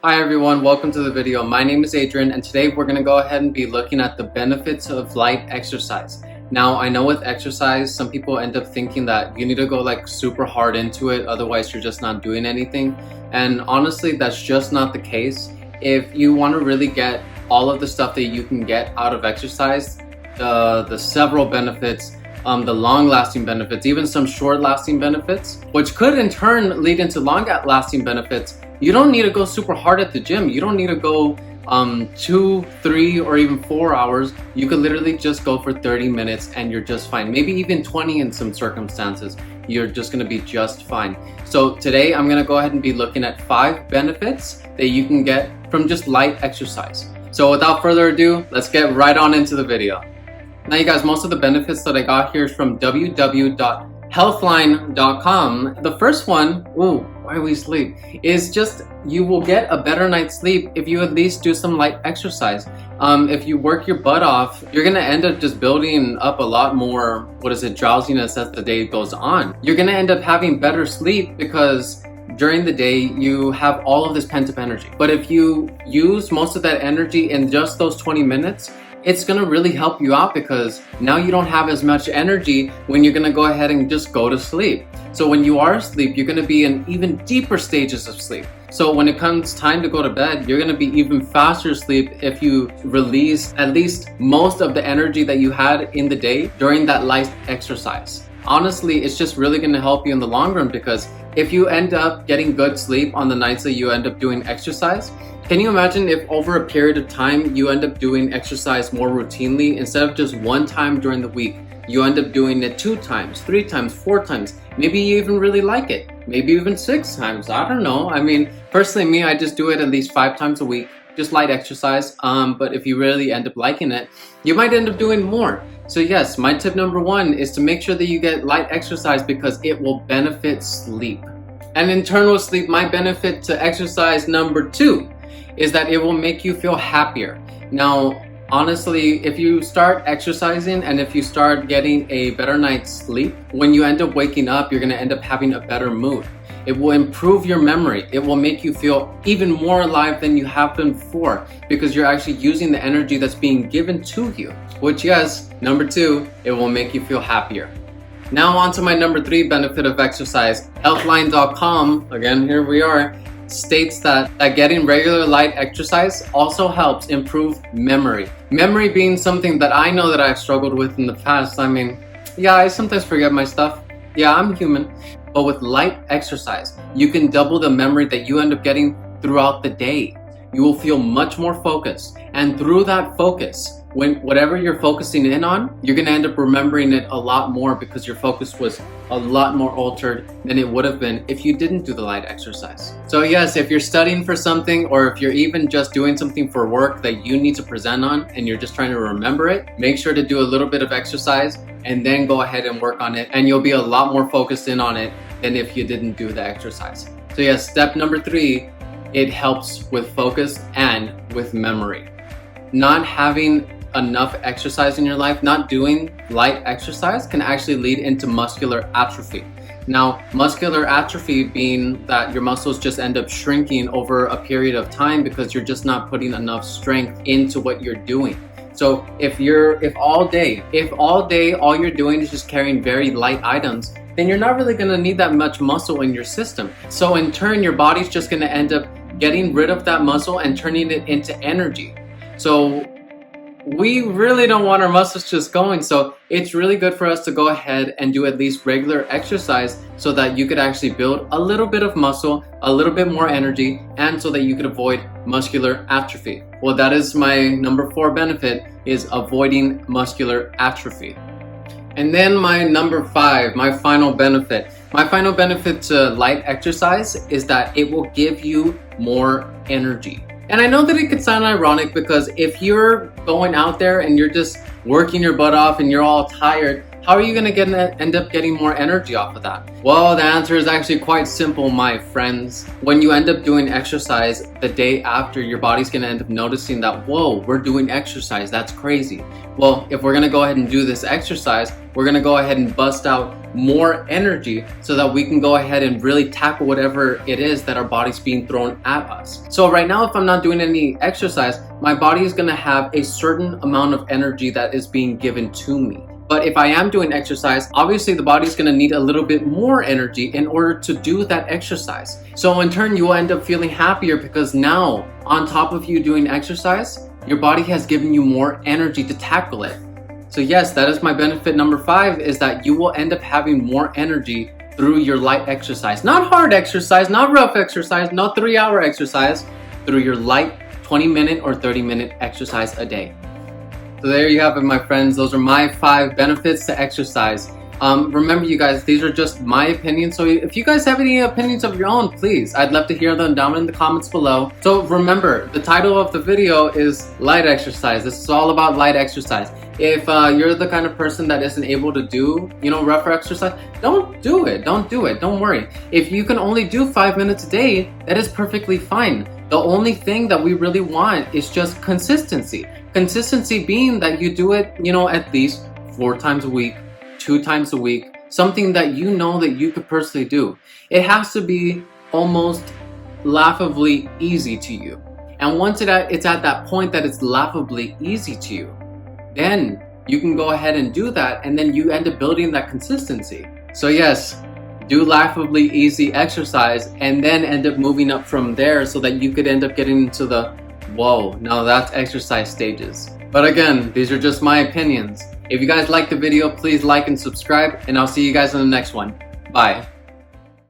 Hi everyone, welcome to the video. My name is Adrian and today we're going to go ahead and be looking at the benefits of light exercise. Now I know with exercise, some people end up thinking that you need to go like super hard into it, otherwise you're just not doing anything. And honestly, that's just not the case. If you want to really get all of the stuff that you can get out of exercise, the several benefits, the long-lasting benefits, even some short-lasting benefits, which could in turn lead into long-lasting benefits, you don't need to go super hard at the gym. You don't need to go 2, 3, or even 4 hours. You could literally just go for 30 minutes and you're just fine. Maybe even 20 in some circumstances. You're just gonna be just fine. So today I'm gonna go ahead and be looking at 5 benefits that you can get from just light exercise. So without further ado, let's get right on into the video. Now you guys, most of the benefits that I got here is from www.healthline.com. The first one, why we sleep, is just you will get a better night's sleep if you at least do some light exercise. If you work your butt off, you're gonna end up just building up a lot more, drowsiness as the day goes on. You're gonna end up having better sleep because during the day you have all of this pent-up energy. But if you use most of that energy in just those 20 minutes, it's gonna really help you out because now you don't have as much energy when you're gonna go ahead and just go to sleep. So when you are asleep, you're gonna be in even deeper stages of sleep. So when it comes time to go to bed, you're gonna be even faster asleep if you release at least most of the energy that you had in the day during that light exercise. Honestly, it's just really gonna help you in the long run because if you end up getting good sleep on the nights that you end up doing exercise, can you imagine if over a period of time you end up doing exercise more routinely instead of just one time during the week? You end up doing it 2 times, 3 times, 4 times. Maybe you even really like it. Maybe even 6 times. I don't know. I mean, personally, me, I just do it at least 5 times a week, just light exercise. But if you really end up liking it, you might end up doing more. So yes, my tip number 1 is to make sure that you get light exercise because it will benefit sleep. And in turn with sleep, my benefit to exercise number 2 is that it will make you feel happier. Now, honestly, if you start exercising and if you start getting a better night's sleep, when you end up waking up, you're gonna end up having a better mood. It will improve your memory. It will make you feel even more alive than you have been before because you're actually using the energy that's being given to you. Which, yes, number 2, it will make you feel happier. Now on to my number 3 benefit of exercise. Healthline.com, again, here we are, states that getting regular light exercise also helps improve memory. Memory being something that I know that I've struggled with in the past. I mean, yeah, I sometimes forget my stuff. Yeah, I'm human. But with light exercise, you can double the memory that you end up getting throughout the day. You will feel much more focused. And through that focus, whatever you're focusing in on, you're gonna end up remembering it a lot more because your focus was a lot more altered than it would have been if you didn't do the light exercise. So yes, if you're studying for something or if you're even just doing something for work that you need to present on and you're just trying to remember it, make sure to do a little bit of exercise and then go ahead and work on it and you'll be a lot more focused in on it than if you didn't do the exercise. So yes, step number 3, it helps with focus and with memory. Not having enough exercise in your life, not doing light exercise can actually lead into muscular atrophy. Now, muscular atrophy being that your muscles just end up shrinking over a period of time because you're just not putting enough strength into what you're doing. So if all day all you're doing is just carrying very light items, then you're not really gonna need that much muscle in your system. So in turn, your body's just gonna end up getting rid of that muscle and turning it into energy. So we really don't want our muscles just going, so it's really good for us to go ahead and do at least regular exercise so that you could actually build a little bit of muscle, a little bit more energy, and so that you could avoid muscular atrophy. Well, that is my number 4 benefit, is avoiding muscular atrophy. And then my number 5, my final benefit. My final benefit to light exercise is that it will give you more energy. And I know that it could sound ironic because if you're going out there and you're just working your butt off and you're all tired, how are you going to end up getting more energy off of that? Well, the answer is actually quite simple, my friends. When you end up doing exercise the day after, your body's going to end up noticing that, whoa, we're doing exercise. That's crazy. Well, if we're going to go ahead and do this exercise, we're going to go ahead and bust out more energy so that we can go ahead and really tackle whatever it is that our body's being thrown at us. So right now, if I'm not doing any exercise, my body is going to have a certain amount of energy that is being given to me. But if I am doing exercise, obviously the body's going to need a little bit more energy in order to do that exercise. So in turn, you will end up feeling happier because now, on top of you doing exercise, your body has given you more energy to tackle it. So yes, that is my benefit number 5, is that you will end up having more energy through your light exercise. Not hard exercise, not rough exercise, not 3-hour exercise, through your light 20-minute or 30-minute exercise a day. So there you have it, my friends. Those are my 5 benefits to exercise. Remember, you guys, these are just my opinions. So if you guys have any opinions of your own, please, I'd love to hear them down in the comments below. So remember, the title of the video is light exercise. This is all about light exercise. If you're the kind of person that isn't able to do, rougher exercise, don't do it. Don't do it. Don't worry. If you can only do 5 minutes a day, that is perfectly fine. The only thing that we really want is just consistency. Consistency being that you do it, at least 4 times a week, 2 times a week, something that you know that you could personally do. It has to be almost laughably easy to you. And once it's at that point that it's laughably easy to you, then you can go ahead and do that, and then you end up building that consistency. So yes, do laughably easy exercise and then end up moving up from there so that you could end up getting into the whoa, now that's exercise stages. But again, these are just my opinions. If you guys liked the video, please like and subscribe, and I'll see you guys in the next one. Bye.